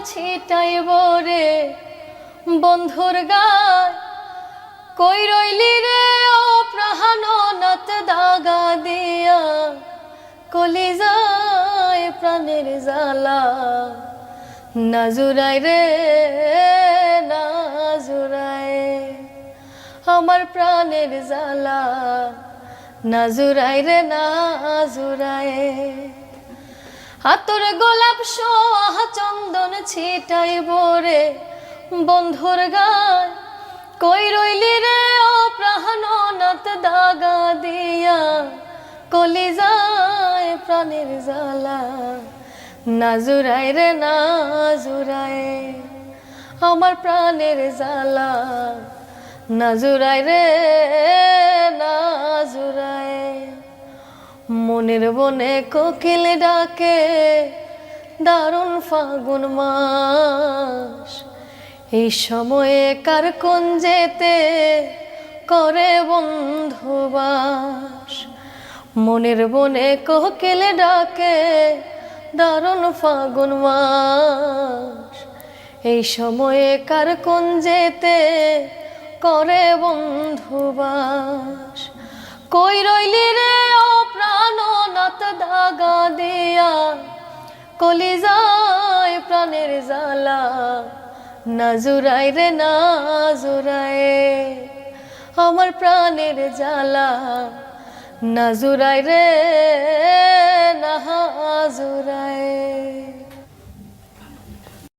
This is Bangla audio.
ছিটাইব রে বন্ধুর গায়। কই রইলি রে ও প্রাণনাথ দাগা দিয়া, কলিজায় প্রাণের জ্বালা না জুড়ায় রে না জুড়ায়, আমার প্রাণের জ্বালা না জুড়ায় রে না জুড়ায়। আতর গোলাপ সোয়া চন্দন ছিটাইব রে বন্ধুর গায়। কই রইলি রে ও প্রাণনাথ দাগা দিয়া, কলিজায় প্রাণের জ্বালা না জুড়ায় রে না জুড়ায়, আমার প্রাণের জ্বালা না জুড়ায় রে না জুড়ায়। মনের বনে কোকিল ডাকে দারুণ ফাগুন মাস, এই সময়ে কার কুঞ্জেতে করে বন্ধুবাস। মনের বনে কোকিল ডাকে দারুণ ফাগুন মাস, এই সময়ে কার কুঞ্জেতে করে বন্ধুবাস। কই রইলি রে ও প্রাণনাথ দাগা দিয়া, কলিজায় প্রাণের জ্বালা না জুড়ায় রে না জুড়ায়, আমার প্রাণের জ্বালা না জুড়ায় রে না জুড়ায়।